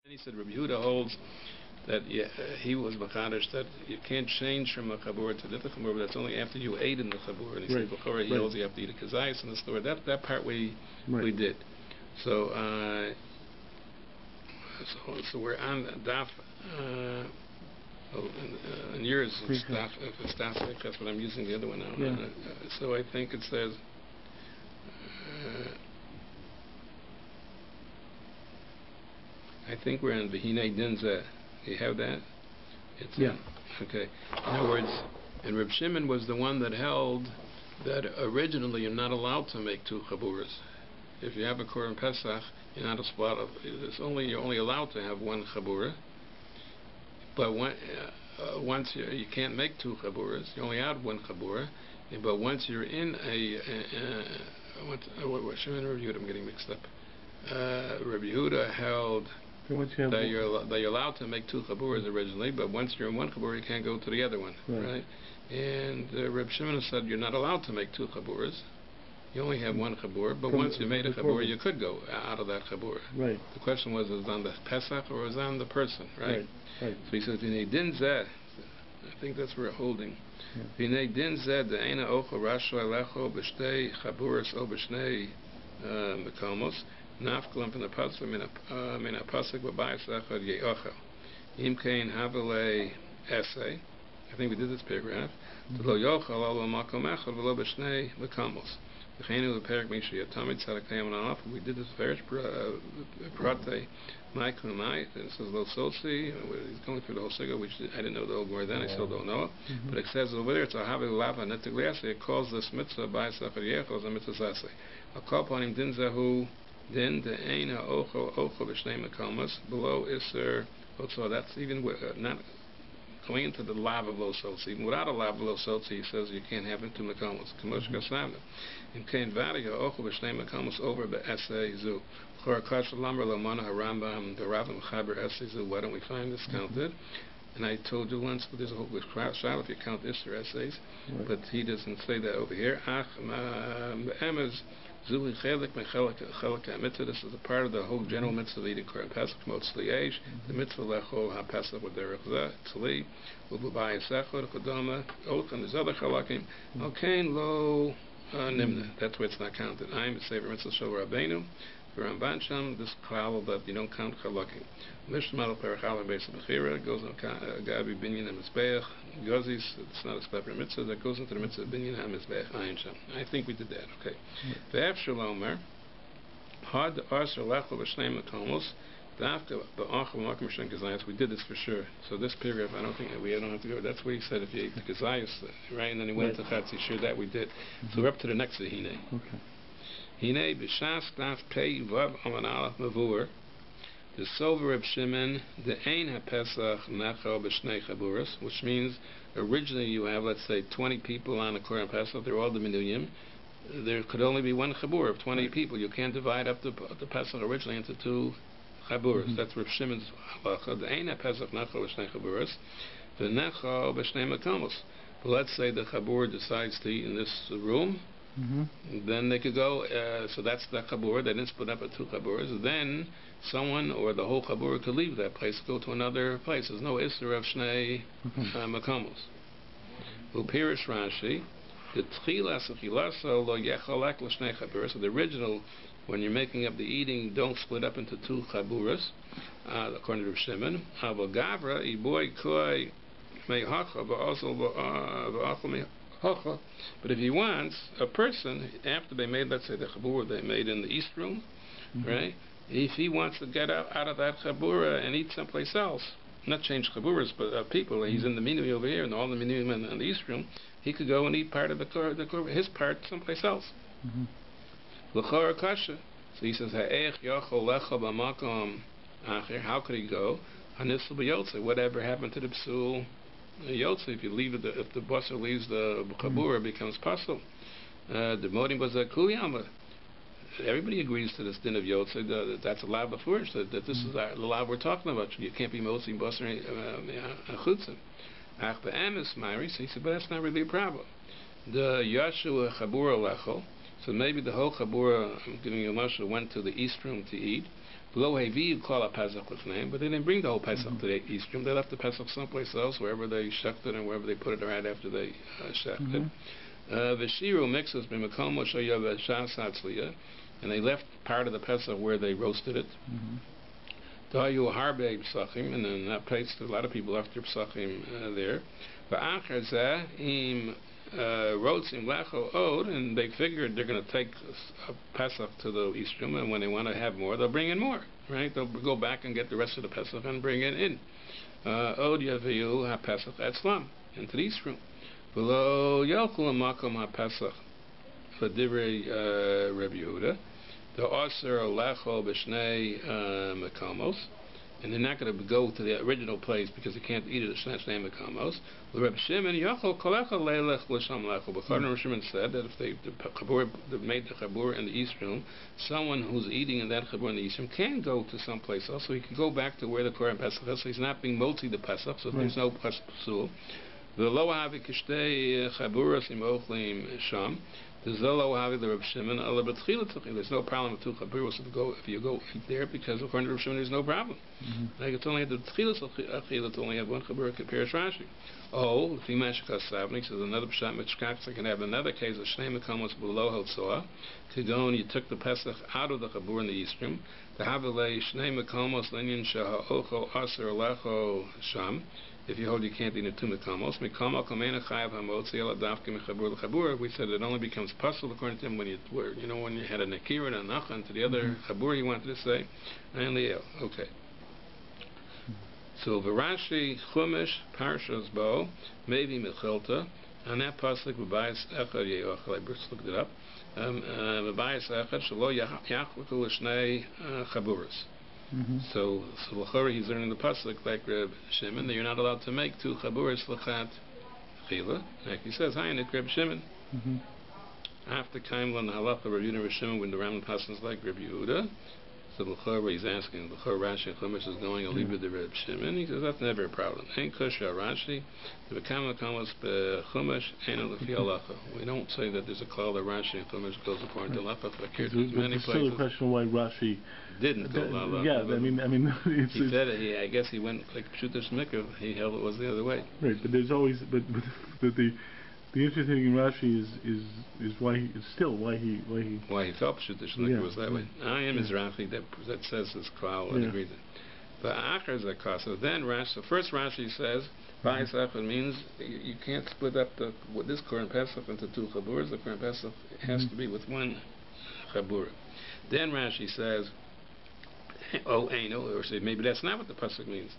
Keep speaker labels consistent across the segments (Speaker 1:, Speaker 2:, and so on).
Speaker 1: He said Rabbi Yehuda holds that he was machadish that you can't change from a chabur to the chabur, but that's only after you ate in the chabur. And he said before he holds you have to eat a kazayas in the store. That part we did. So so we're on daf. In yours, it's daf. If it's daf, that's what I'm using the other one now. Yeah. So I think it says. I think we're in Behine Dinza. You have that? Okay. In other words, and Reb Shimon was the one that held that originally you're not allowed to make two chaburas. If you have a Korban Pesach, you're not a spot of. You're only allowed to have one chabura. But once you can't make two chaburas, you only add one chabura. But once you're in Shimon and Reb Yehuda, I'm getting mixed up. Reb Yehuda held that you're allowed to make two chaburas originally, but once you're in one chabur, you can't go to the other one, right? And Reb Shimon said you're not allowed to make two chaburas. You only have one chabur, but once you made a chabur, you could go out of that chabur. Right. The question was on the Pesach or was it on the person, right? So he says, "V'nei din zeh." I think that's where we're holding. "V'nei din zeh de'ena ochel rasho alecho b'shtei chaburas o b'shnei mekomos." Nafkalam from the pasuk min a pasuk b'bayis echad ye'ochel. Im kein havele essay. I think we did this paragraph. Lo yochel alo makom echad v'lo b'shnei mekomos. V'cheinu v'perik mishri yatamid tzadek tayam alaf. We did this very prate ma'ikun ma'it. And it says lo sosi. He's going through the whole sigah, which I didn't know the old word then. I still don't know it. But it says over there, it's a havele lava netigli essay. It calls this mitzvah b'bayis echad ye'ochel as a mitzvah essay. A call upon him din zahu. Then the Eina Ocho B'Shnei Mekomos below Isser. So that's even not going into the lav of Lo Sotzi. Even without a lav of Lo Sotzi, he says you can't have it to Mekomos. Kamosh Kasavna. In Kain Vadiga Ocho B'Shnei Mekomos over B'Essay Zu. Chor Kash Lamar Lomana Harambam the Rav Mechaber Essay Zu. Why don't we find this counted? And I told you once, but there's a whole shal if you count Isser essays, but he doesn't say that over here. Ach Emez. Zuli chelik mechelek mitzvah. This is a part of the whole general mitzvah of eating Korban Pesach. Motzli eish. The mitzvah lechol haPesach with derech zeh tzli u'b'bayis echod kodama och and there's other chalakim. Alkein lo nimna. That's where it's not counted. I'm a sefer mitzvah shel Rabbeinu. Ramban Sham, this klal that you don't count chalakim. Mishmal perachal beis bechira goes on gabi binyan hamizbeach. Gozis, it's not a separate mitzvah that goes into the mitzvah binyan hamizbeach. Ayin Sham. I think we did that. Okay. Ve'ef shalomer had arser lecho b'shnei mekomos dafka ba'achal makom shen kazayas. We did this for sure. So this paragraph, I don't have to go. That's where he said if you ate the kazayas, right? And then he went to Chatzi. Sure, that we did. So we're up to the next Zehine. Okay. Hine b'shas daf pei vav aman aleph mavur. The sover of Shimon the ein haPesach nachal b'shnei chaburas, which means originally you have, let's say, 20 people on the Korban Pesach. They're all the minuyim. There could only be one chabur of 20 people. You can't divide up the Pesach originally into two chaburas. That's Reb Shimon's halacha. The ein haPesach nachal b'shnei chaburas. The nachal b'shnei mekomos. But let's say the chabur decides to eat in this room. Then they could go, so that's the chabur. They didn't split up at two chaburas. Then someone or the whole chabur could leave that place, go to another place. There's no isser of shnei mekomos. Upirish Rashi, the tchilas achilaso lo yechalek l'shnei chaburas. So the original, when you're making up the eating, don't split up into two chaburas, according to Shimon. Avo gavra iboy koi mehacha v'asol v'achol. But if he wants a person, after they made, let's say the chabura they made in the east room, right? If he wants to get out of that chabura and eat someplace else, not change chaburas, but people, he's in the minui over here and all the minui in the east room, he could go and eat part of his part someplace else. L'chora kasha. So he says, ha'ech yachol lecha b'makom acher. How could he go? Hanisel b'yotze. Whatever happened to the psul? Yotze, if you leave it, if the busser leaves the chabura, it becomes pasul. The modim was a kuliyama. Everybody agrees to this din of Yotze. That's a lav befurish. That this is the lav we're talking about. You can't be motzi busser chutzim. Ach be'emes myri. So he said, but that's not really a problem. The Yashua chabura lechol. So maybe the whole chabura, I'm giving you a mashal, went to the east room to eat. Below Hevi, call a Pesach with name, but they didn't bring the whole Pesach to the East Room. They left the Pesach someplace else, wherever they shucked it and wherever they put it right after they shucked it. Veshiru mixes b'makom shoyav shas hatzliya, and they left part of the Pesach where they roasted it. Dayu harbe psachim, and in that place a lot of people left their psachim there. V'achar zeh im rotzim lecho od, and they figured they're going to take a Pesach to the East Room, and when they want to have more, they'll bring in more. Right? They'll go back and get the rest of the Pesach and bring it in. Od yaviu ha Pesach etzlam, into the East Room. Below Yalkul Makom HaPesach for Divrei Rabbi Yehuda, the Aser Lecho B'Shnei Mekomos, and they're not going to go to the original place because they can't eat it at Shnei Mekomos. Rabbi Shimon Yachol Kolecha Leilech L'Sham Lecho. But Rabbi Shimon said that if they made the Chabur in the East Room, someone who's eating in that Chabur in the East Room can go to someplace else, so he can go back to where the Korban Pesach is. So he's not being multi the Pesach, so there's no Pasul. The lo havi kishtei chaburas im ochlim sham. There's no lo havi the Reb Shimon ala betchilat. There's no problem with two chaburas if you go eat there, because according to Reb Shimon there's no problem. Like it's only at the betchilat achilat to only have one chabur compares Rashi. Oh, if you mention kasavnik, so there's another pshat mishkach. I can have another case of shnei mekomos below hotzoah. Kigon, you took the Pesach out of the chabur in the East Room. The havilei shnei mekomos linyan shaha ocho aser lecho sham. If you hold you can't eat it two mikamos, mikamo kamena chayav hamotzi ela dafke mechabur l'chabur. We said it only becomes puzzle according to him when you when you had a nakira and a nachan to the other chabur he wanted to say, and liel. Okay. So Varashi Chumash Parshas Bo maybe Mechilta, and that pasuk v'bayis echad yeochel. I just looked it up. V'bayis echad shelo yachluku l'shnei chaburas. So l'chora he's learning the pasuk like Reb Shimon that you're not allowed to make two chaburas l'chat chila. Like he says, hi, Nick Reb Shimon. After Kaimla and halacha Reb Yehuda Reb Shimon when the Rambam passes like Reb Yehuda. So l'chora he's asking, l'chora Rashi and Chumash is going a little bit to Reb Shimon. He says that's never a problem. Ain't kusha Rashi. The bekama kamas bechumash ain't lefi halacha. We don't say that there's a klal that Rashi and Chumash goes according to halacha. There's many places.
Speaker 2: Still a question why Rashi
Speaker 1: didn't go halacha.
Speaker 2: Yeah, I mean,
Speaker 1: he said it. I guess he went like Pshuta Shmikra. He held it was the other way.
Speaker 2: Right, but there's always but the interesting thing in Rashi is why he
Speaker 1: felt Pshuta Shmikra was that way. I am Mizrahi that says this klal and agrees it. But Achar is a cause. So then Rashi, first Rashi says Ba'is Echad means you can't split up this Korban Pesach into two chaburas. The Korban Pesach has to be with one chabura. Then Rashi says, or say maybe that's not what the pasuk means.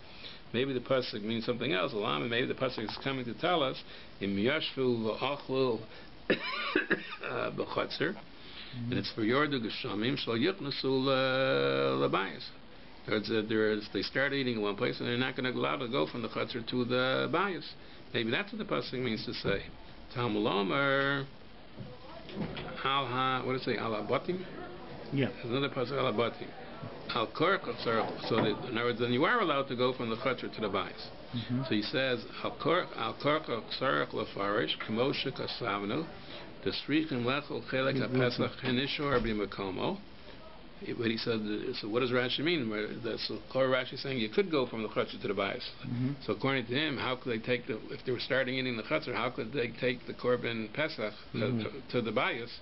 Speaker 1: Maybe the pasuk means something else. Maybe the pasuk is coming to tell us in Miyashvu v'achlu b'chatzer, and it's for Yordu Geshamim shlo yichnasu l'bayis. They start eating in one place and they're not going to allow to go from the chatzer to the bayis. Maybe that's what the pasuk means to say. Talmud Omer what does it say? Alabatim.
Speaker 2: Yeah.
Speaker 1: There's another pasuk Alabatim. So that, in other words, then you are allowed to go from the chatzar to the bayis. So he says, Al korka ksarach lefarish k'moshe kasavnu desrichim lechol chelek hapesach henishor b'makomo. But he said, so what does Rashi mean? That's Rashi saying you could go from the chatzar to the bayis. So according to him, how could they take if they were starting eating the chatzar, how could they take the korban pesach to the bayis?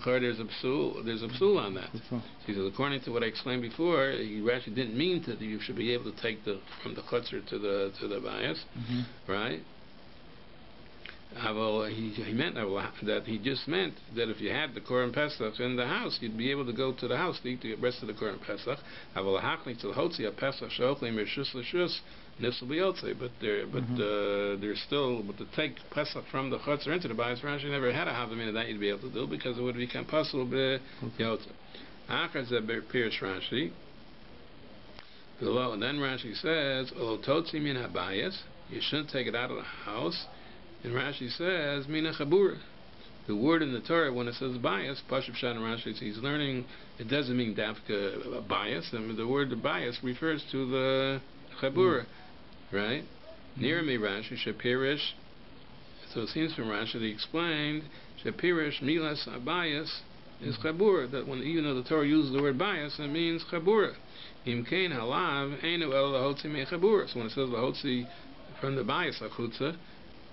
Speaker 1: There's a psul on that. So he says, according to what I explained before, Rashi didn't mean that you should be able to take from the chutzner to the bayis, right? He meant that he just meant that if you had the Korban Pesach in the house, you'd be able to go to the house to eat the rest of the Korban Pesach. But to take Pesach from the Chutzner into the Bayis, Rashi never had a Havamina that you'd be able to do because it would become possible be Yotze. Achaz Pirish Rashi. Below, and then Rashi says, Totzi min habayis, you shouldn't take it out of the house. And Rashi says, Mina Chabura. The word in the Torah, when it says bias, Pashup Shan Rashi, he's learning, it doesn't mean dafka bias. I mean, the word bias refers to the Chabura, right? Near me, Rashi, Shapirish. So it seems from Rashi, he explained, Shapirish, Milas, Abayas, is chabura. That when even though the Torah uses the word bias, it means chabura. Im kein halav einu el lahotzi me chabura. So when it says lahotzi from the bias achutza,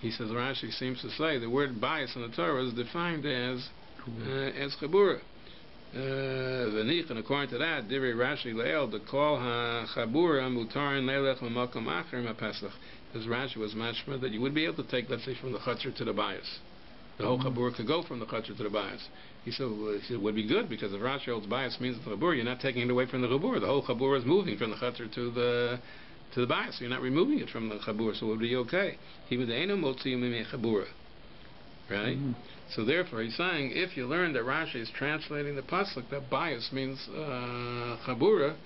Speaker 1: he says Rashi seems to say the word bias in the Torah is defined as chabura. And according to that, Divrei Rashi leil the kol ha chabura mutarin leilech l'makom acher ma'pesach. Because Rashi was mashma that you would be able to take, let's say, from the chutzner to the bias. The whole chabura could go from the chutzner to the bias. He said it would be good because if Rashi holds bias means the chabura, you're not taking it away from the chabura. The whole chabura is moving from the chutzner to the bias. So you're not removing it from the chabura, so it would be okay. Even the eno motzi mimei chabura. Right? So therefore, he's saying if you learn that Rashi is translating the pasuk, that bias means chabura,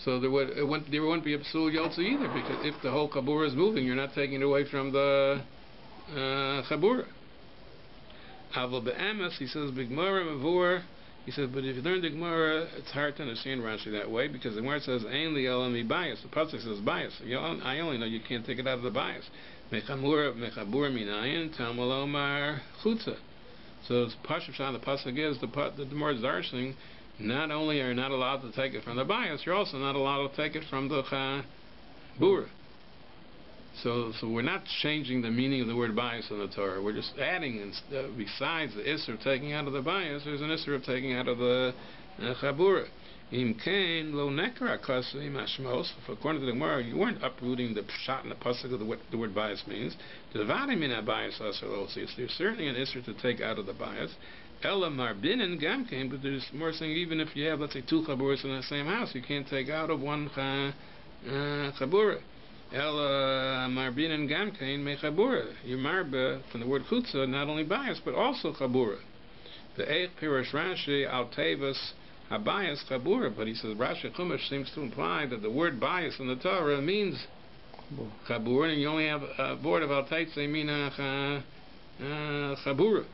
Speaker 1: so there wouldn't be a psul yotze either, because if the whole chabura is moving, you're not taking it away from the chabura. Aval be'emes, he says, b'gmara mavur. He says, but if you learn the Gemara, it's hard to understand Rashi that way, because the Gemara says, "Ein li elam mi bias." The pasuk says bias. I only know you can't take it out of the bias. Mechabur minayin tamalomar chutza. So the pasuk on the pasuk is the Gemara is darshaning. Not only are you not allowed to take it from the bias, you're also not allowed to take it from the chabura. So we're not changing the meaning of the word bias in the Torah. We're just adding, besides the issur of taking out of the bias, there's an issur of taking out of the chabura. Im kain lo nekra kasei mashmos. According to the Gemara, you weren't uprooting the pshat and the pasuk of what the word bias means. Devadi min bias asur losi. There's certainly an issur to take out of the bias. Ella marbinin gamkein, but there's more saying even if you have, let's say, two chaburas in the same house, you can't take out of one chabura. Ella marbinin gamkein me chabura. You marba from the word chutza, not only bias but also chabura. The eich pirush Rashi al tevas habias chabura, but he says Rashi Chumash seems to imply that the word bias in the Torah means chabura, and you only have a word of al teitze mina chabura.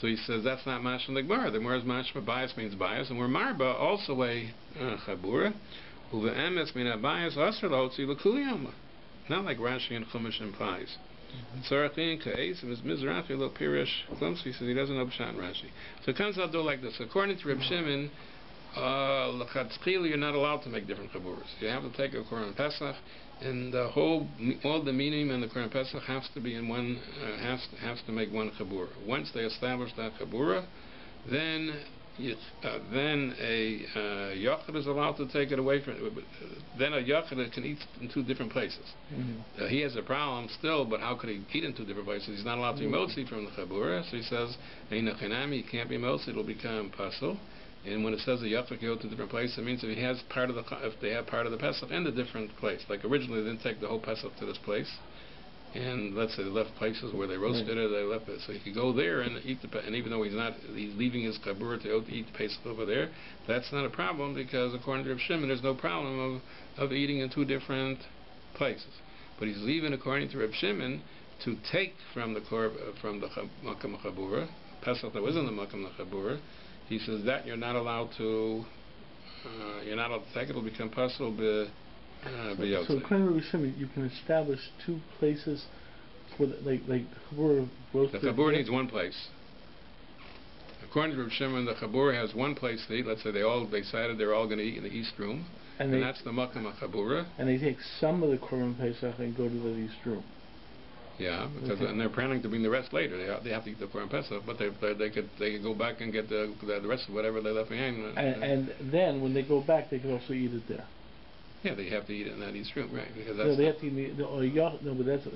Speaker 1: So he says that's not mashma in the Gemara. The Gemara's mashma bias means bias, and we're marba also a chabura. Uve'emes min bias asr lahotzi l'kuliyama. Not like Rashi and Chumash implies. Tzarachin ka'es is mizrafi lo pirish klumsi. He says he doesn't know pshat in Rashi. So it comes out though like this. According to Reb Shimon, l'chatzchila you're not allowed to make different chaburas. You have to take a Korban Pesach, and all the meaning in the Korban Pesach has to be in one, has to make one chabura. Once they establish that chabura, then a yachid is allowed to take it away from. Then a yachid can eat in two different places. He has a problem still, but how could he eat in two different places? He's not allowed to be motzi from the chabura, so he says, "Einachinami, he can't be motzi; it'll become pasul." And when it says a yachid can go to a different place, it means if he has if they have part of the pesach in a different place. Like originally, they didn't take the whole pesach to this place, and let's say they left places where they roasted it, they left it, so he could go there and eat and even though he's leaving his kabur to eat the pesach over there, that's not a problem, because according to Reb Shimon, there's no problem of eating in two different places. But he's leaving, according to Reb Shimon, to take from the makam chabura pesach that was in the makam chabura. He says that you're not allowed to take it. It'll become pasul
Speaker 2: So according to Rabbi Shimon, you can establish two places for the chabura roasted.
Speaker 1: The chabura needs one place. According to Rabbi Shimon, the chabura has one place to eat. Let's say they decided they're all going to eat in the east room, and that's the makam chabura.
Speaker 2: And they take some of the Korban Pesach and go to the east room.
Speaker 1: Yeah, because and they're planning to bring the rest later. They have to eat the Korban Pesach, but they could go back and get the rest of whatever they left behind.
Speaker 2: And then when they go back, they can also eat it there.
Speaker 1: Yeah, they have to eat it in that east room, right? Because
Speaker 2: that's they have to eat but that's.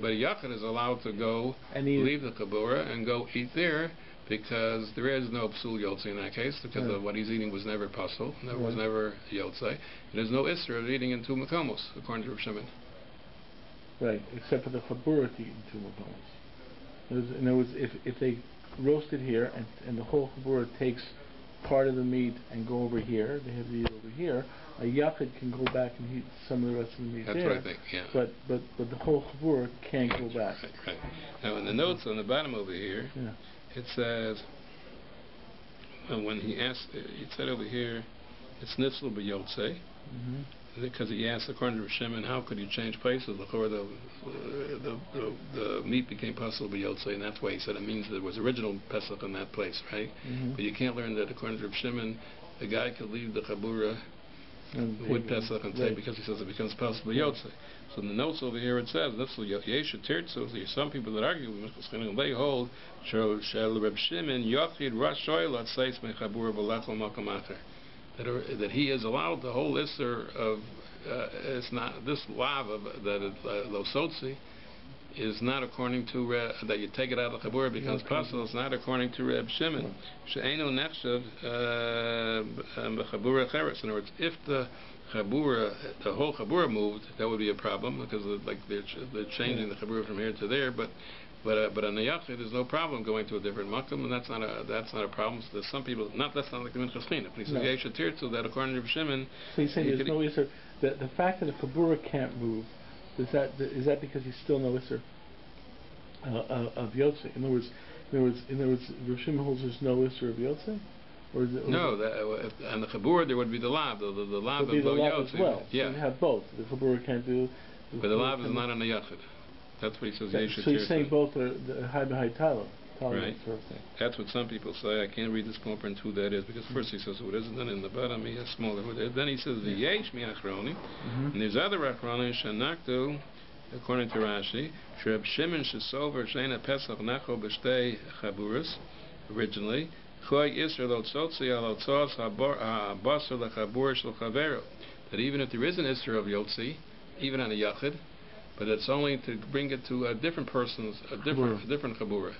Speaker 1: But a yachid is allowed to go and leave the chabura and go eat there, because there is no psul yotze in that case, because of what he's eating was never pasul, was never yotze. There's no issur of eating in two makomos, according to Reb Shimon.
Speaker 2: Right, except for the chabura to eat in two makomos. In other words, if they roast it here and the whole chabura takes part of the meat and go over here, they have to eat over here. A yachid can go back and eat some of the rest of the meat
Speaker 1: there. That's what I think, yeah.
Speaker 2: But the whole chabura can't go back.
Speaker 1: Right. Now in the notes on the bottom over here, it says, when he asked, it said over here, it's nitzl b'yotze. because he asked according to Reb Shimon, how could you change places? The meat became possible by Yotzei, and that's why he said it means there was original Pesach in that place, right? But you can't learn that according to Reb Shimon, a guy could leave the Chabura with Pesach and take because he says it becomes possible by Yotzei. So in the notes over here it says, some people that argue with Minchas Chinuch, they hold Shel Reb Shimon Yochid Rosh Shoyla Tzeis Mechabura V'Lechol Makom Acher, that he is allowed the whole Isser of it's not this lav of that Lo Sotzi is not according to that you take it out of the Chabura becomes possible. It's not according to Reb Shimon. She'enu nechshav b'Chabura cheres. In other words, if the Chabura, the whole Chabura moved, that would be a problem because they're changing the Chabura from here to there. But on the Yachid, there's no problem going to a different makom, and that's not a problem. So there's some people that's not like the Minchas Chinuch. He says Yesha Tirtzu that according to Reb Shimon.
Speaker 2: So you're saying there's no Isser. The fact that the Chabura can't move, is that because he's still no Isser of Yotzei? In other words, Reb Shimon holds there's no Isser of Yotzei, or is it?
Speaker 1: No, on the Chabura there would be the lav, the lav of Lo Yotzei.
Speaker 2: Well,
Speaker 1: yeah,
Speaker 2: so you have both. The Chabura can't do.
Speaker 1: But the lav is not on the Yachid. That's what he says.
Speaker 2: So you're saying both are the high behind Tyler.
Speaker 1: Right. Sort of that's what some people say. I can't read this small print who that is because first he says who it is, and then in the bottom he has smaller who it is. Then he says v'yesh mi'achroni, and there's other achroni shanaktu, according to Rashi, Reb Shimon shesover sheina pesach nacho b'shtei chaburas originally. Choy Yisrael lo tzotzi al tzos habasar lechabur shel chavero. That even if there is an Isra of Yotzi, even on a Yachid, but it's only to bring it to a different person's, a different Chabura.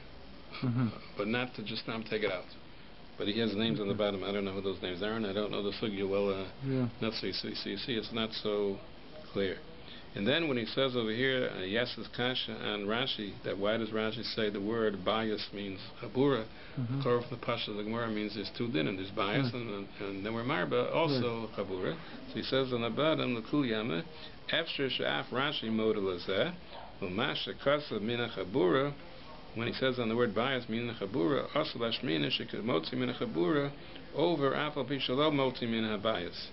Speaker 1: But not to just take it out. But he has names on the bottom. I don't know who those names are, and I don't know the sugya well. Not so you see, it's not so clear. And then when he says over here, Yes's kasha on Rashi, that why does Rashi say the word bias means Chabura? According to the Pasha of the Gemara means there's two din, and there's bias, and then we're marba also Chabura. So he says on the bottom, the Kul Yama, Efshir Sha'af Rashi model is that, Umasha Kasa Mina Chabura. When he says on the word bias, mina chabura, asalash mina shekid motzi mina chabura, over afal pishalom motzi mina bias.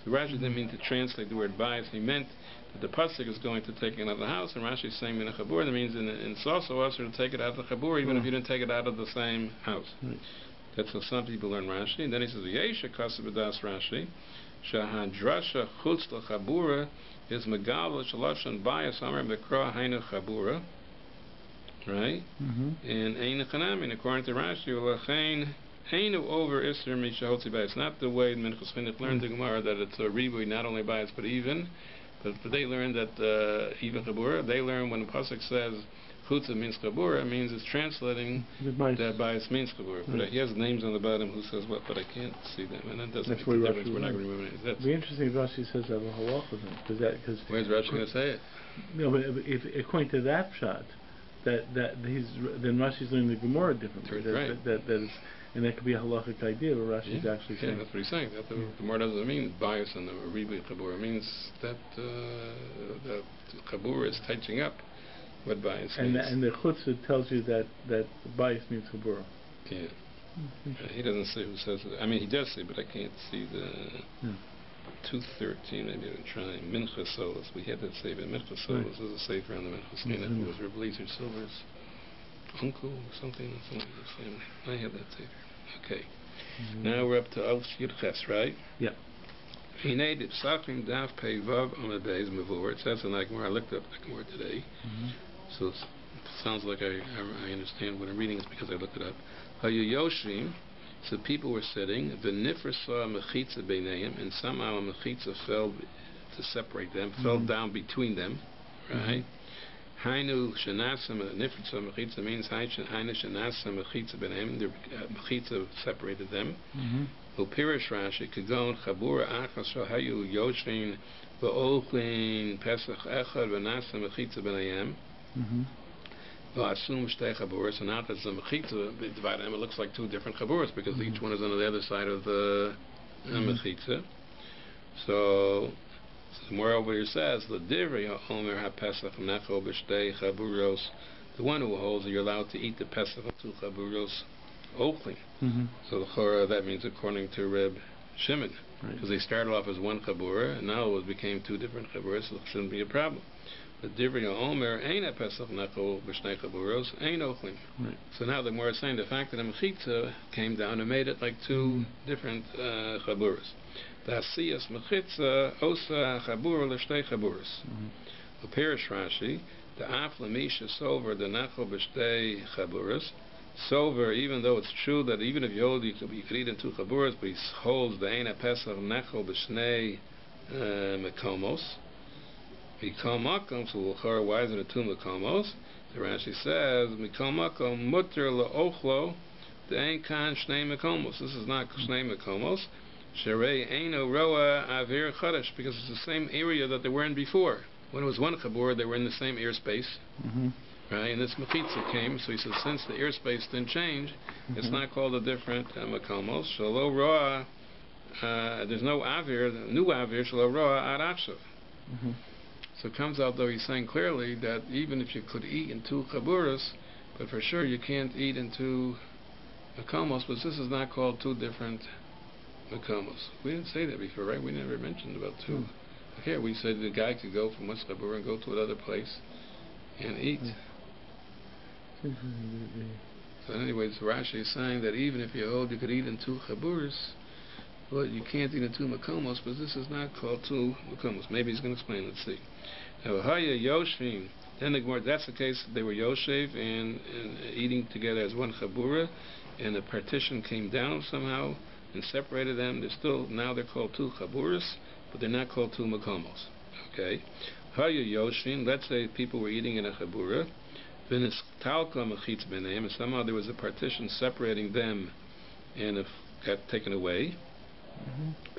Speaker 1: So Rashi didn't mean to translate the word bias. He meant that the pasuk is going to take it out of the house, and Rashi is saying mina chabura. That means it's also also to take it out of the chabura, even if you didn't take it out of the same house. That's how some people learn Rashi. And then he says, Yesha kasabadas Rashi, shahadrasha chutz chabura is megal shaloshan bias amar bekra hainu chabura. Right? And Ein Chanami, according to Rashi, Hainu over Isser Mishahotzi Bias. It's not the way Minchas Chinuch learned the Gemara that it's a ribui, not only bias but even. But they learn that even Chabura, they learn when the pasuk says Chutza means Chabura, means it's translating that bias means Chabura. But he has names on the bottom who says what, but I can't see them, and that doesn't make a difference. We're not going to remember it. It'd be
Speaker 2: interesting if Rashi says that a halacha then, because
Speaker 1: where's Rashi going to say it?
Speaker 2: No, but if according to that shot. Then Rashi's learning the Gemara differently.
Speaker 1: Right.
Speaker 2: And that could be a halachic idea, but Rashi's actually saying.
Speaker 1: Yeah, that's what he's saying. That the Gemara doesn't mean bias in the Ribi Chabura. It means that the Chabura is touching up what bias means.
Speaker 2: And the Chutzah tells you that bias means Chabura.
Speaker 1: Yeah. He doesn't say who says it. I mean, he does say, but I can't see the 213. Maybe I'm trying. Minchas Solas. We had that sefer. Minchas Solas is a sefer on the Minchas Chinuch. It was Rabbi Lezer Silver's uncle or something like his family. I have that sefer. Okay. Now we're up to Alf Yudches, right?
Speaker 2: Yeah.
Speaker 1: Hinei de Psachim Daf Pei Vav Amud Beis Mavur. It says in the Gemara. I looked up the Gemara today. So it sounds like I understand what I'm reading is because I looked it up. Hayu Yoshim. So people were sitting, v'nifrasa mechitza beineim, and somehow a mechitza fell to separate them, fell down between them, right? Hainu shenasa nifrasa mechitza means hainu shenasa mechitza beineim, the mechitza separated them. Upirish Rashi kagon chabura achas shahayu yoshin v'ochlin pesach echad v'nasa mechitza beineim. Assume shtei chaburas, and now that's the mechitza divided them. It looks like two different chaburas because each one is on the other side of the mechitza. So moreover, here says the divrei omer ha-pesach necho b'shtei chaburos. The one who holds that you're allowed to eat the pesach of two chaburos ochli. So the chora that means according to Reb Shimon. because they started off as one chabura, and now it became two different chaburas, so it shouldn't be a problem. But Divri Omer ain't a Pesach Nechol b'shnei chaburos ain't ochlim. So now the more is saying the fact that a mechitza came down and made it like two different chaburas. The asiyas mechitza osa chabura l'shtei chaburos. The Perish Rashi, the af l'misha sover the nechol b'shtei chaburos. Sover, even though it's true that even if you hold you could read in two chaburas, but he holds the ain't a Pesach Nechol b'shnei mekomos. Mikol makom, so why is it a two mekomos? The Rashi says Mikol makom mutter leochlo the ein kan shnei mekomos. This is not shnei mekomos. Sherei eino roa avir chadash, because it's the same area that they were in before. When it was one chabur, they were in the same airspace. Right, and this mechitza came, so he says since the airspace didn't change, it's not called a different mekomos. Shalo roa, there's no avir, new avir. Shalo roa ad achshav. So it comes out, though, he's saying clearly that even if you could eat in two chaburas, but for sure you can't eat in two mekomos, but this is not called two different mekomos. We didn't say that before, right? We never mentioned about two. Here we said the guy could go from one chabura and go to another place and eat. So anyways, Rashi is saying that even if you hold you could eat in two chaburas, but you can't eat in two mekomos, but this is not called two mekomos. Maybe he's going to explain. Let's see. Now, Haya Yoshvim. Then the Gemara, that's the case. They were Yoshev and eating together as one chabura, and the partition came down somehow and separated them. They're still, now they're called two chaburas, but they're not called two mekomos. Okay. Haya Yoshvim. Let's say people were eating in a chabura. And somehow there was a partition separating them, and it got taken away.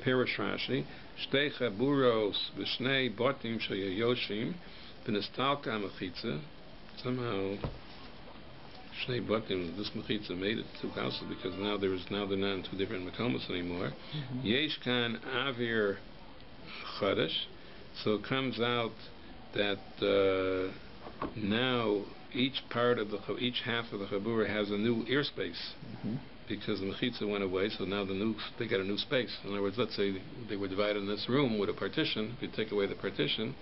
Speaker 1: Perish Rashi, Shtei chaburos v'shnei botim sheyoshim v'nestalka mechitza. Somehow, Shnei botim, this mechitza made it two houses because now they're not in two different mekomos anymore. Yesh kan avir chadash. So it comes out that now each half of the chabura has a new airspace. Because the mechitza went away, so now they got a new space. In other words, let's say they were divided in this room with a partition. If you take away the partition,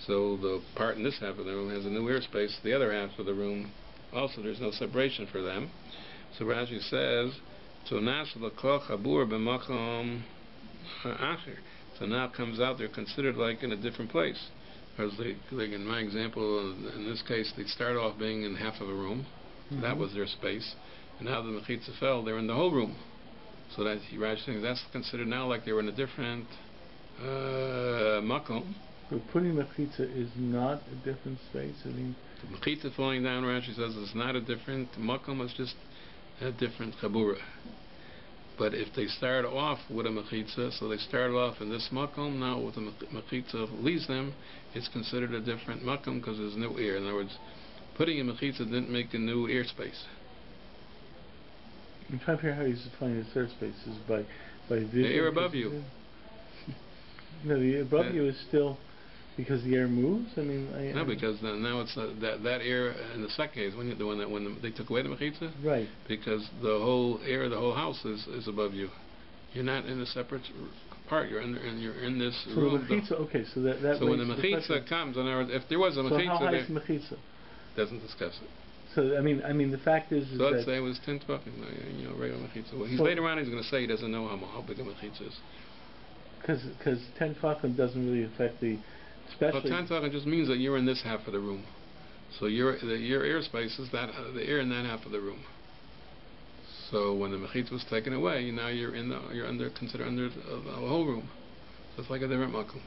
Speaker 1: so the part in this half of the room has a new airspace. The other half of the room, also there's no separation for them. So Rashi says, so now it comes out they're considered like in a different place. Because like in my example, in this case, they start off being in half of a room. That was their space. And now the mechitza fell, they're in the whole room. So that Rashi thinks that's considered now like they were in a different makom.
Speaker 2: So putting mechitza is not a different space? I mean,
Speaker 1: the mechitza falling down, Rashi says, it's not a different makom, it's just a different chabura. But if they start off with a mechitza, so they started off in this makom, now with the mechitza leaves them, it's considered a different makom because there's no air. In other words, putting a mechitza didn't make a new airspace.
Speaker 2: I'm trying to figure out how he's defining the third space is by vision.
Speaker 1: The air above you.
Speaker 2: No, the air above you is still because the air moves. I mean,
Speaker 1: no, because now it's that air in the second case when they took away the mechitza.
Speaker 2: Right.
Speaker 1: Because the whole air of the whole house is above you. You're not in a separate part. You're in this room.
Speaker 2: The mechitza. Okay, so that.
Speaker 1: So when the mechitza comes, in other words, if there was a mechitza,
Speaker 2: how high is the mechitza?
Speaker 1: Doesn't discuss it.
Speaker 2: So I mean, the fact is
Speaker 1: so let's say it was 10 tefachim, regular mechitza. Well, later on he's going to say he doesn't know how big a mechitza is.
Speaker 2: Because 10 tefachim doesn't really affect the. Especially.
Speaker 1: Well, 10 tefachim just means that you're in this half of the room. So your airspace is the air in that half of the room. So when the mechitza was taken away, now you're considered under the whole room. So it's like a different makom.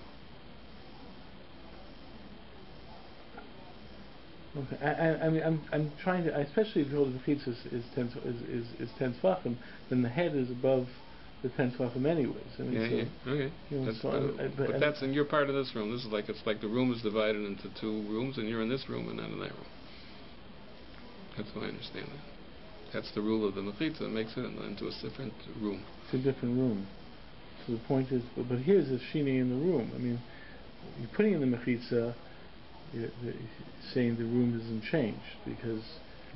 Speaker 2: Okay. I mean, I'm trying to, especially if you hold the mechitza is 10 tefachim, then the head is above the 10 tefachim anyways. I mean,
Speaker 1: okay.
Speaker 2: You know,
Speaker 1: but that's in your part of this room. This is like it's like the room is divided into two rooms, and you're in this room and not in that room. That's how I understand that. That's the rule of the mechitza. It makes it into a different room.
Speaker 2: It's a different room. So the point is, but here's the shini in the room. I mean, you're putting in the mechitza. You're saying the room doesn't change because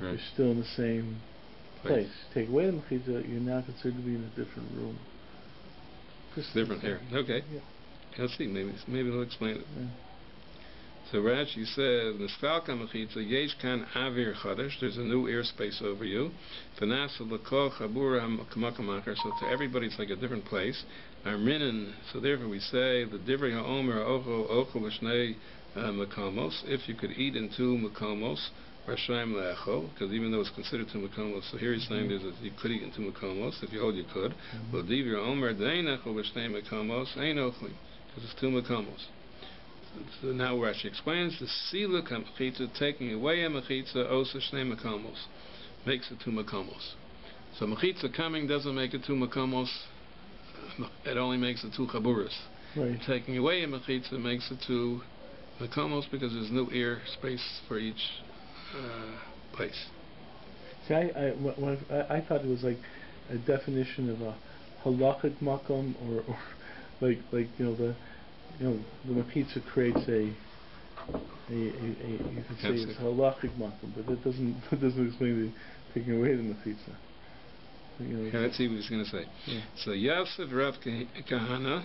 Speaker 2: you're still in the same place. Take away the mechitza, you're now considered to be in a different room.
Speaker 1: It's different here. Okay.
Speaker 2: Yeah.
Speaker 1: Let's see. Maybe he'll explain it.
Speaker 2: Yeah.
Speaker 1: So Rashi says, "Niskalka mechitza yesh kan avir chadash." There's a new airspace over you. V'nasa l'kol chabura ha'makamacher. So to everybody, it's like a different place. Arminin. So therefore, we say the divrei ha'omer ochel v'shnei makomos. If you could eat in 2 makomos, Rashayim le'echol, because even though it's considered 2 makomos, so here he's saying you could eat in 2 makomos. If you hold, you could. But divrei ha'omer dein echol v'shnei makomos ein ochlim, because it's 2 makomos. So now Rashi explains the siluk hamechitza, taking away a mechitza, osa shnei makomos, makes it 2 makomos. So mechitza coming doesn't make it 2 makomos; it only makes it 2 chaburas.
Speaker 2: Right.
Speaker 1: Taking away a mechitza makes it 2 makomos because there's no air space for each place.
Speaker 2: See, I thought it was like a definition of a halachik makom, or like the mechitza creates you could say it's halachik makom, but that doesn't explain the taking away the mechitza.
Speaker 1: Let's see what he's going to say.
Speaker 2: Yeah.
Speaker 1: So Yosef Rav Kahana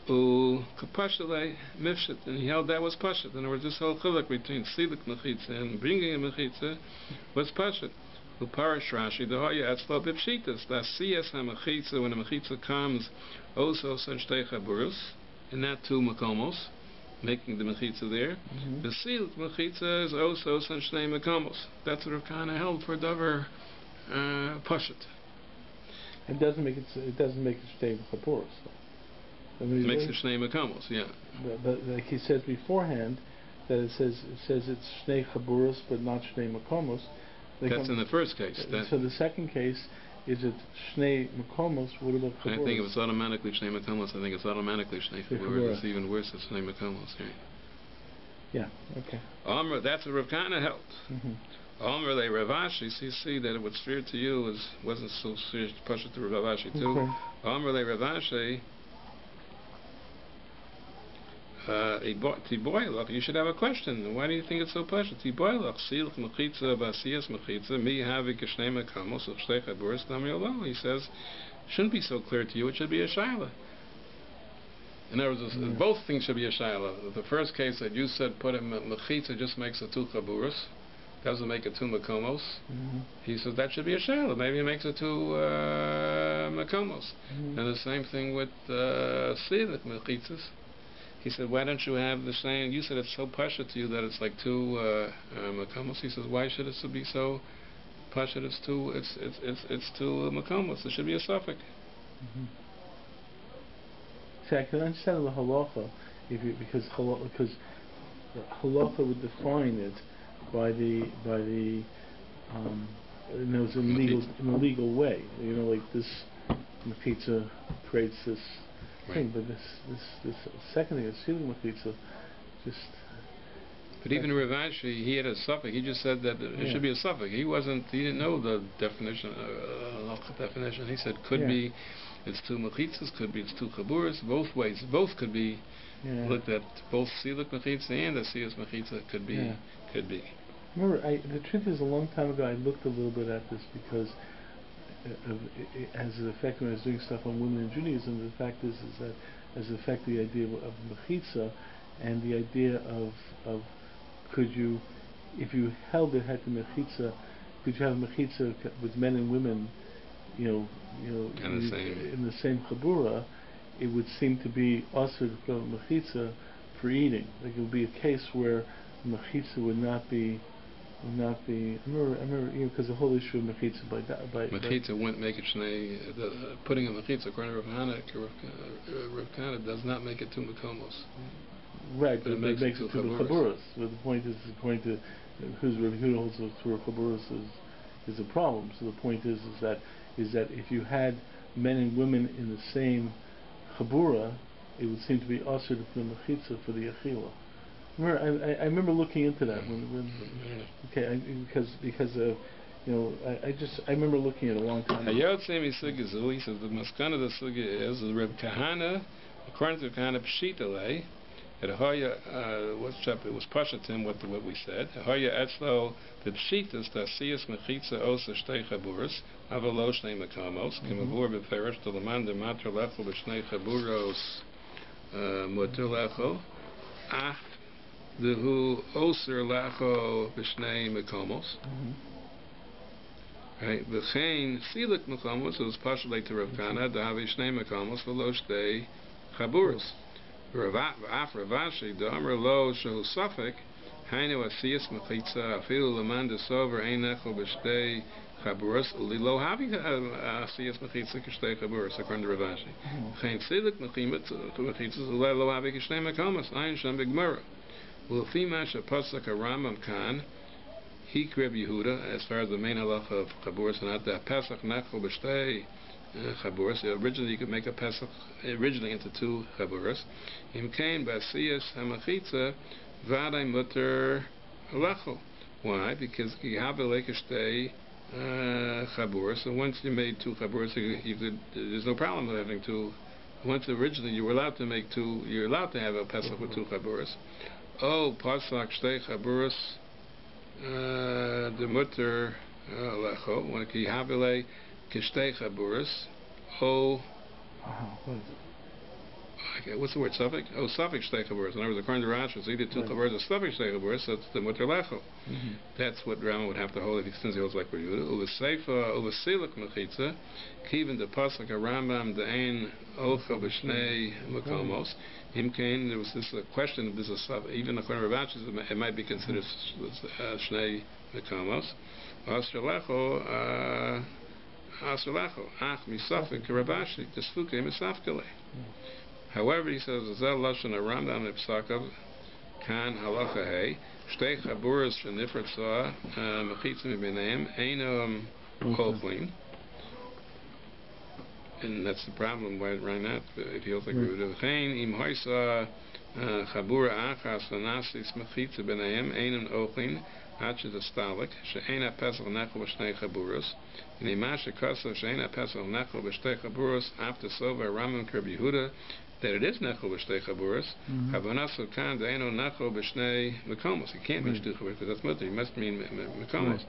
Speaker 1: kapashale mifshet, and he held that was pashat. In other words, this whole chiluk between silik mechitza and bringing a mechitza was pashat. Uparish Rashi the hoya atzlo b'pshitas la siyas hamechitza, when a mechitza comes also such chaburus, and not 2 makomos, making the mechitza there. The silik mechitza is also such shnei makomos. That's what Rav Kahana held for davar pashat.
Speaker 2: It doesn't make it shnei chaburus.
Speaker 1: It makes it shnei makomos, yeah.
Speaker 2: But like he says beforehand, that it says it's shnei chaburos but not shnei makomos.
Speaker 1: That's in the first case.
Speaker 2: So the second case is it shnei makomos. What about chaburos?
Speaker 1: I think if it's automatically shnei makomos, I think it's automatically shnei chaburos. It's even worse. It's shnei makomos. Right?
Speaker 2: Yeah. Okay.
Speaker 1: Amr, that's what Rav Kahana held. Amr le Rav Ashi. So you see that what's clear to you wasn't so serious to push it to Rav Ashi too.
Speaker 2: Okay.
Speaker 1: Amr le Rav Ashi. You should have a question. Why do you think it's so pasha? He says, shouldn't be so clear to you. It should be a shaila. In other words, both things should be a shaila. The first case that you said put in mechitza just makes it 2 chaburas, doesn't make it 2 makomos. He says that should be a shaila. Maybe it makes it 2 makomos. And the same thing with silik mechitzas. He said, why don't you have the same? You said it's so pasha to you that it's like 2 makomos. He says, why should it be so pasha? It's 2 makomos. There should be a suffix.
Speaker 2: See, I can understand the halacha because halacha would define it by the in a legal way. Like this mechitza creates this. Right. But this second thing, sealing mechitza, just.
Speaker 1: But even Rav Ashi, he had a suffix. He just said that it should be a suffix. He didn't know the definition. He said could be, it's 2 mechitzas, could be it's 2 chaburas. Both ways, both could be looked at. Both sealing mechitza and the siyas mechitza could be.
Speaker 2: Remember, the truth is, a long time ago, I looked a little bit at this because. As an effect when I was doing stuff on women in Judaism, the fact is that as an effect the idea of mechitza and the idea of could you, if you held it had the mechitza, could you have mechitza with men and women, in the same chabura, it would seem to be also mechitza for eating. Like it would be a case where mechitza would not be. I remember, because the whole issue of mechitza by
Speaker 1: mechitza wouldn't make it shnei. Putting a mechitza according to Rav Kahana does not make it 2 makomos.
Speaker 2: Right, but it makes it 2 chaburas. But the point is, according to whose review holds the 2 chaburas is a problem. So the point is that if you had men and women in the same chabura, it would seem to be also to put a mechitza for the achila. I remember looking into that because I remember looking at it a long time ago.
Speaker 1: He says the maskana of the sugi is Reb Kahana, according to Kahana Pshitale, At Hoya, it was Pashatim, what we said. Hoya Etzlo, the Pshitas, Tasias Mechitza Osa Shtei Chaburos, Avalo Shnei Makamos, Kimavur Beferish, Tolaman de Matra Lechel B'Shnei Chaburos, Motur Lechel, Ach, Dehu Oser Lecho B'Shnei Makamos. Right, V'chein Silik Makamos, it was Pashalei to Rav Kana, Dahavi Shnei Makamos, V'lo Shtei Chaburos. Af Ravashi, the Amr Lo Shehu Safek, Hainu Asiyas Mechitza, Afilu Laman de Sover, Ein Echel B'Shtei Chaburos, Uli Lo Havi Asiyas Mechitza K'Shtei Chaburos, according to Ravashi. Chain Silik Mechitza, Uli Lo Havi K'Shnei Mekamas, Ein Shem B'Gmara. Ulfima Shepasak Rambam Kan, Hik Reb Yehuda, as far as the main halacha of Chaburos, not that Pesach Nechel B'Shtei Chaburos. Originally, you could make a Pesach into two Chaburos. Im Kain Basiyas Hamachitza Vaday Mutter Lechel. Why? Because you have a Lekeshtei Chaburos, and once you made two Chaburos, there's no problem with having two. Once originally you were allowed to make two, you're allowed to have a Pesach with two Chaburos. Oh, Pasak Shtei Chaburos the Mutter Lechel. When you have a Kishtei Chaburos, okay, what's the word? Suffix? Suffix Shtei Chaburos. In other words, according to Rashi, it's either two Chaburos or Suffix Shtei Chaburos, so it's the Mutter Lechel. That's what Rama would have to hold if since he holds like Yehuda. Uvaseifa, Uvasilik Mechitza, Kivin the Pasuk Rambam the Ein Ocha B'Shnei Makomos. Himkain, there was this question if this is even according to Rashi, it might be considered Shnei Makomos. Asrelecho, Ach Misafik Rabashi, Tesfuke Misafkele. However, he says, Zel Lashon Rambam Ipsakav Kan Halacha Hey, Shtei Chaburos Shenifrat Sa, Mechitzim B'Neim, Einam Cholchlin. And that's the problem right now, if he holds like Ruda. Chain Im Hoisa Chabura Achas Vanasis Mechitza B'Neim, Einam Ochlin, Hachid Astalik, She'ena Pesach Nechel B'Shnei Chaburos, and Imasha Kosav She'ena Pesach Nechel B'Shnei Chaburos, after Sova Ramam Kerb Yehuda, that it is Nechel B'Shnei Chaburos, Havanasu Kan De'eno Nechel B'Shnei Mekomos. It can't be Shtei Chaburos because that's mutter. It must mean Mekomos.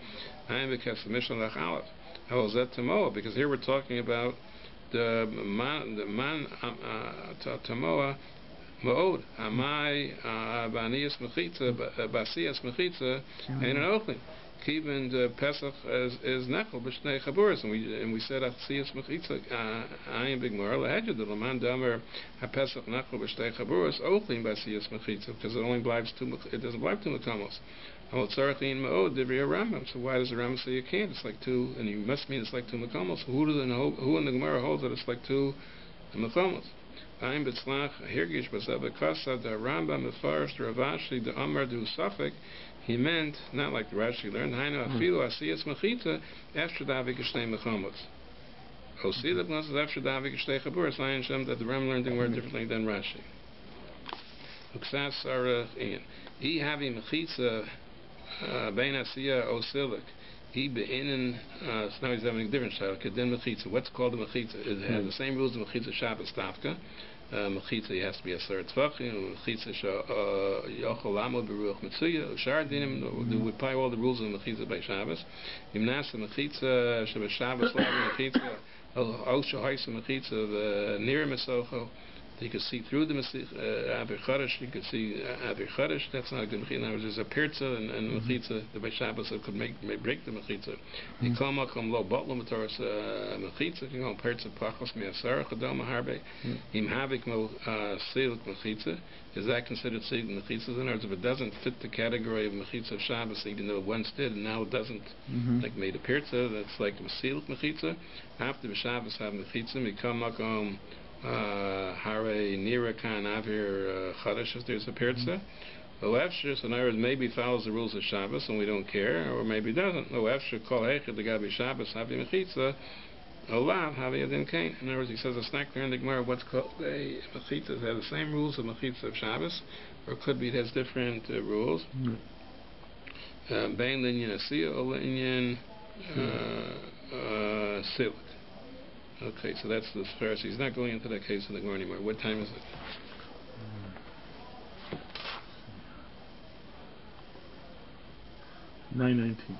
Speaker 1: I am because the Mishnah Lech Aleph. How is that Tamoa? Because here we're talking about the man Tamoa. Ma'od, Amai, Banias Mechitza, Basias Mechitza, and an Ochlin. Even the Pesach is Nechel B'Shnei Chaburos, and we said Asias Mechitza, Ayin B'Gmar, Lahedja, the Laman Damer, HaPesach Nechel B'Shnei Chaburos, Ochlin Basias Mechitza, because it only blives two, it doesn't blive two Mekamos. Well, Tzarachin Ma'od, Divri Rambam. So why does the Rambam say you can't? It's like two, and you must mean it's like two Mekamos. Who in the Gemara holds that it's like two Mekamos? I'm Bitzlach, Hirgish Basabakasa, the Rambam, the Forest, Ravashi, the Amar, the Usafik. He meant, not like the Rashi learned, Hainu Afilu Asiyas Mechita, after Davik Shnei Mechamos. Osilab Nas is after Davik Shnei Chaburos, Lion Shem, that the Rambam learned the word differently than Rashi. Uksas Sarah Ian. He having Mechitza, Bein Asiyah Osilik. He beinin, so now he's having a different style. Kedin Mechitza. What's called a Mechitza? It has the same rules as Mechitza Shabbos Tafka. Mechitza, he has to be a Sar Tzvachim. Mechitza Yochel Lamod Beruach Mitzuya. Shar Dinim, we apply all the rules of Mechitza by Shabbos. Imnasa Mechitza, Shabbos Shabbos, Mechitza, Osha Haisa Mechitza, Nir Mesocho. You could see through the Avir Chodesh. You could see Avir Chodesh. That's not a good mechitza. There's a pirza and mechitza. The Beis Shabbos could may break the mechitza. You come lo botlo matoras mechitza. You know pirza pachos me'asar chadoma harbe. Im havik mo seiluk mechitza. Is that considered seiluk mechitza? In other words, if it doesn't fit the category of mechitza of Shabbos, even though it once did and now it doesn't, like made a pirza, that's like a seiluk mechitza. After the Shabbos have mechitza, we come Hare Nira Kan Avir Chodesh, if there's a pirza. Oefshir, so in other words, maybe follows the rules of Shabbos and we don't care, or maybe doesn't. Oefshir Kol Hechid the Gabi Shabbos Havi Mechitza Olav Havi Adin Kain. In other words, he says a snack there in the Gemara, what's called a Mechitza have the same rules of Mechitza of Shabbos, or could be it has different rules. Bain Linyan Asiya or Linyan Silik. Okay, so that's the Pharisee. He's not going into that case in the Gemara anymore. What time is it?
Speaker 2: 9:19.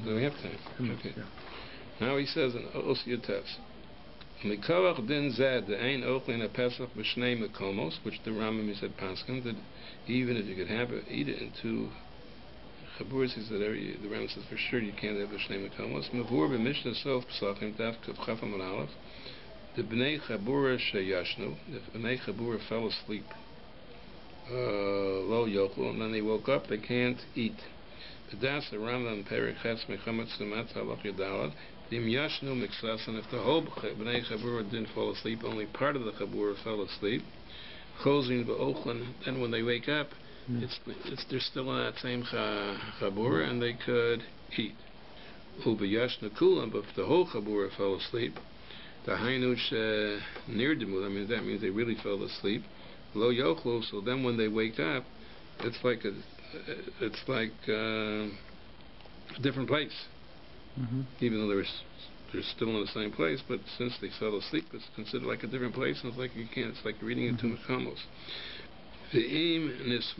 Speaker 1: So we have time. Okay.
Speaker 2: Yeah.
Speaker 1: Now he says in Osiyotevs, Mikolach din zed the ein ochlin a pesach b'shnei mekomos, which the Rambam said paskin that even if you could have it, eat it in two chaburas, he said the Rambam says for sure you can't have b'shnei mekomos. Mavur b'mishnah sof psachim daf kuf chafam and aleph. The b'nei chabura sheyashnu, if b'nei chabura fell asleep, lo yochlu, and then they woke up, they can't eat. That's the Rambam Perek Ches Mechamet Sumat Halach Yadalad. The Yashnu Mixas, and if the whole Bnei Chabura didn't fall asleep, only part of the Chabura fell asleep. Chozin Ba'ochlan, then when they wake up, they're still in that same Chabura, and they could eat. Yashnu Kulam, but if the whole Chabura fell asleep, the Hainuch near Demul, that means they really fell asleep. Lo Yochlu, so then when they wake up, it's like a different place. Even though they're still in the same place, but since they fell asleep, it's considered like a different place, and it's like you can't. It's like reading into Mekamos. The aim nis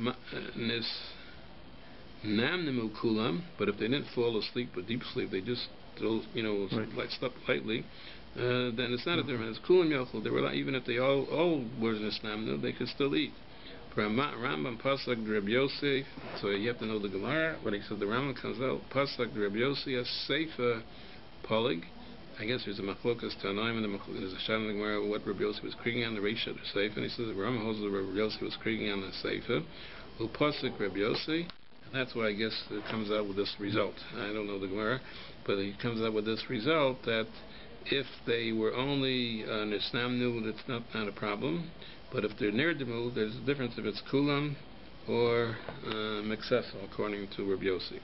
Speaker 1: namnemu kulam, but if they didn't fall asleep but deep sleep, they just slept lightly. Then it's not a difference. Kulam yochel. They were even if they all were nisnamnu, they could still eat. Rambam Pasuk Rabbi Yossi, so you have to know the Gemara. When he said the Rambam comes out, Pasuk Rabbi Yossi, a Seifa Polig. I guess there's a Machlokas Tanaim, and there's a shot in the Gemara what Rabbi Yossi was creating on the Reisha of the Seifa, and he says the Rambam holds that Rabbi Yossi was creating on the Seifa. Pasuk Rabbi Yossi, and that's why I guess it comes out with this result. I don't know the Gemara, but he comes out with this result that if they were only Nisnamnu, that's not a problem. But if they're near Demul, there's a difference if it's Kulam or Meksesel, according to Rabbi Yossi.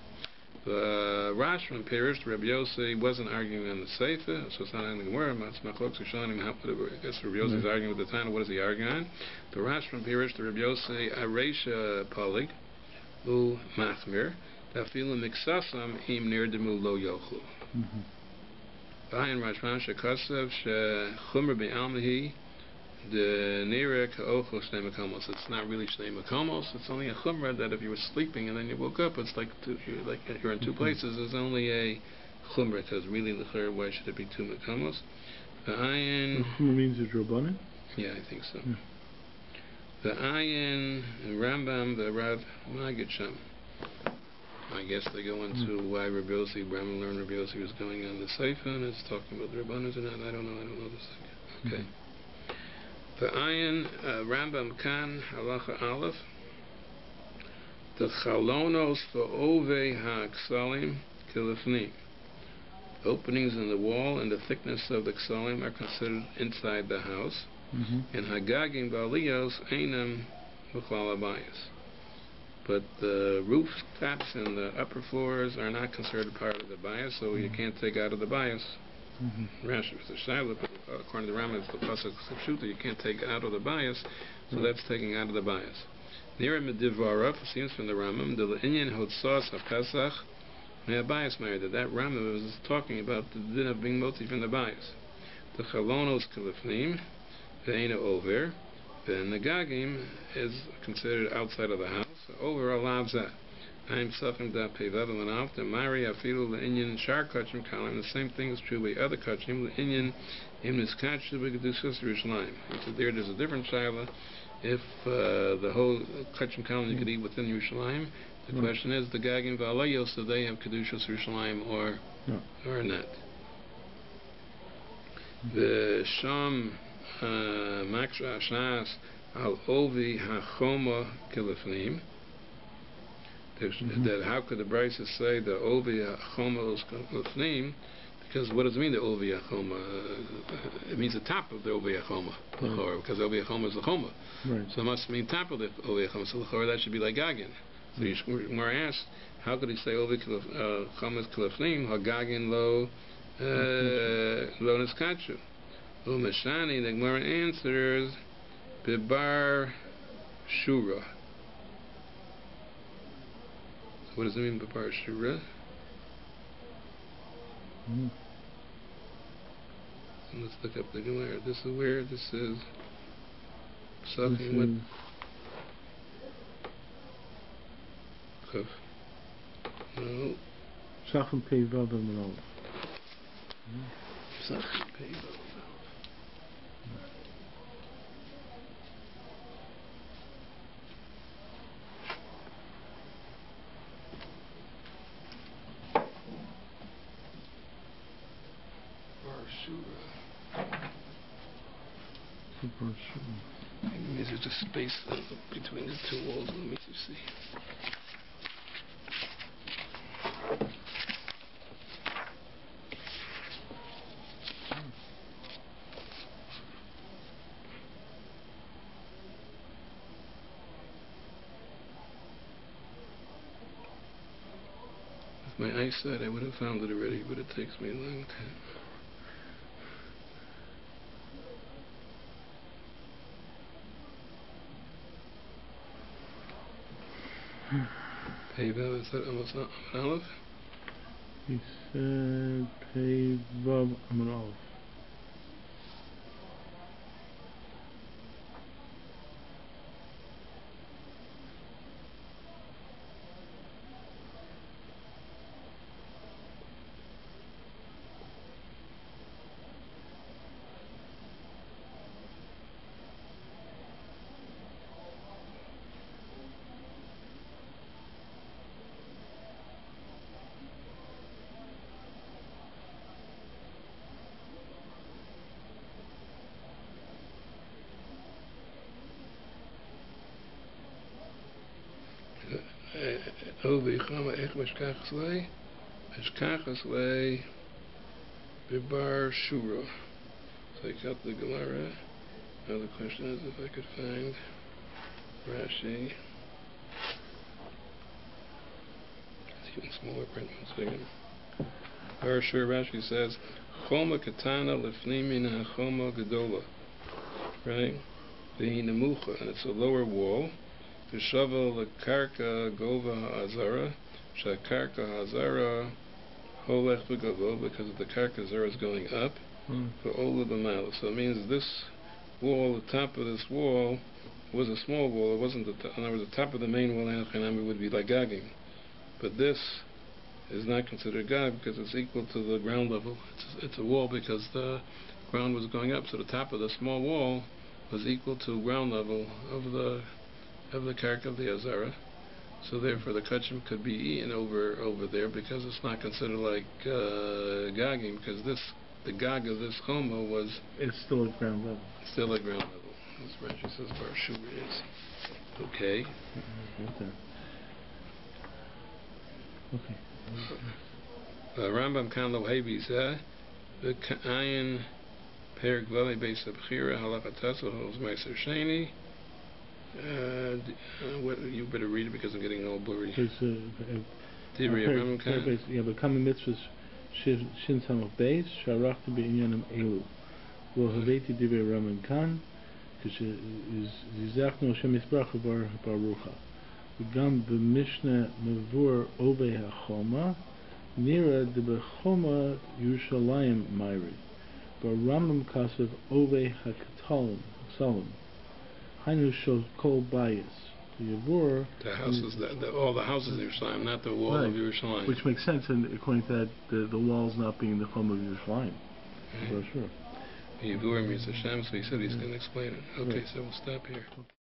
Speaker 1: The Rash from Pirish, Rabbi Yossi wasn't arguing on the Seifa, so it's not in the Gemara. It's Machlokes Rishonim. I guess Rabbi Yossi is arguing with the Tana. What is he arguing on? The Rash from Pirish, the Rabbi Yossi, Areisha Polig, U Machmir, Dafilu Meksasam, Im near Demul Lo Yochlu. Vayin Rashman Shekasev, Shechumr Be'almahi, the Nera Ka'ocho Shnei Mekomos. It's not really Shnei Mekomos. It's only a chumrah that if you were sleeping and then you woke up, it's like you're in two places. It's only a chumrah because really the why should it be two Mekomos? The ayin.
Speaker 2: Chumrah means a Rabbanan?
Speaker 1: Yeah, I think so. The ayin Rambam, the Rav Magid Sham. I guess they go into why Rabbi Yossi, Rambam learned Rabbi Yossi was going on the Seifa and it's talking about the Rabbanans or not. I don't know this thing. Okay. The ayin Rambam Kan Halacha Aleph, the chalonos v'ove ha'ksalim kilifnim. Openings in the wall and the thickness of the ksalim are considered inside the house. And hagagim ba'aliyos einam b'chal habayis. But the roof tops and the upper floors are not considered part of the bias, so you can't take out of the bias. Rashi was a Shiloh, according to the Rambam, it's the pasuk Shuta, you can't take out of the bias, so that's taking out of the bias. Near Medivarav, it seems from the Rambam, the Inyan Hotzos HaPesach, bias married that Rambam was talking about the din of being moti from the bias. The Chalonos Kalifnim, the Eina Over, the Nagagim is considered outside of the house, over allows that. I'm suffering that pevav and after Mari Afilu the Indian Shar Kachim Kalim. The same thing is true with other Kachim. The Indian in this Kachim with Gedushas Yerushalayim. So there's a different shaila. If the whole Kachim Kalim you could eat within Yerushalayim, the question is the Gagim V'Alayos, do they have Kedushas Yerushalayim or not? The Sham Maksha Ashnas Al Ovi Hachoma Kilifnim. That how could the Brisa say the Ovi Achoma is Lefnim? Because what does it mean the Ovi Achoma? It means the top of the Ovi Achoma, because Ovi Achoma is the Choma. So it must mean top of the Ovi Achoma. So that should be like Gagin. So you're asked, how could he say Ovi Achoma is Lefnim? Hagagin lo Niskachu. Umeshani, the Gemara answers Bibar Shura. What does it mean by Parashura? Let's look up the Gemara. This is where this is. Something with So
Speaker 2: Sachem Pei Vav Amalov.
Speaker 1: Sachem Pei Vav. Maybe there's just space between the two walls. Let me just see. If my eyesight, I would have found it already, but it takes me a long time. Pei Vav, is that almost not an Aleph?
Speaker 2: He said Pei Vav Amalov.
Speaker 1: Chama Ech Meshkachas Lei Bibar Shura. So I got the Gemara. Now the question is if I could find Rashi. It's even smaller print once again. Bibar Shura, Rashi says Choma Katana Lefnimin HaChoma Gedola. Right? The Nemucha, and it's a lower wall. To shovel the karka gova ha'azara, shakarka ha'azara holech v'gavo, because the karka ha'azara is going up, for ola b'mala. So it means this wall, the top of this wall, was a small wall. It wasn't the top. In other words, the top of the main wall in would be like gagging, but this is not considered gag because it's equal to the ground level. It's a wall because the ground was going up, so the top of the small wall was equal to ground level of the karka of the Azara, so therefore the kachim could be eaten over there because it's not considered like gagging, because the gag of this choma
Speaker 2: it's still at ground level.
Speaker 1: Still at ground level. This Rashi says Bar Shura is okay.
Speaker 2: Okay.
Speaker 1: Rambam kan lo hevi zeh the Ayin Perik Valley Beis Abchira Halachataso holds Meiser Sheni. You better read it because I'm getting all blurry.
Speaker 2: But common mitzvahs shin sam of beis sharachti be'inyanim elu. Lo haveti divrei Raman kan zizachnu Hashem Yisbarach barucha. V'gam b'mishnah mevur ovei hachoma nira debechoma Yerushalayim Mayri. B'Rambam kasev ovei hakatalim salim. Hainu shows kol bias. The
Speaker 1: houses, all the houses in Yerushalayim, not the wall of Yerushalayim.
Speaker 2: Which makes sense, and according to that, the walls not being the home of Yerushalayim. For sure.
Speaker 1: The Yavur means Hashem, so he said he's going to explain it. Okay, so we'll stop here.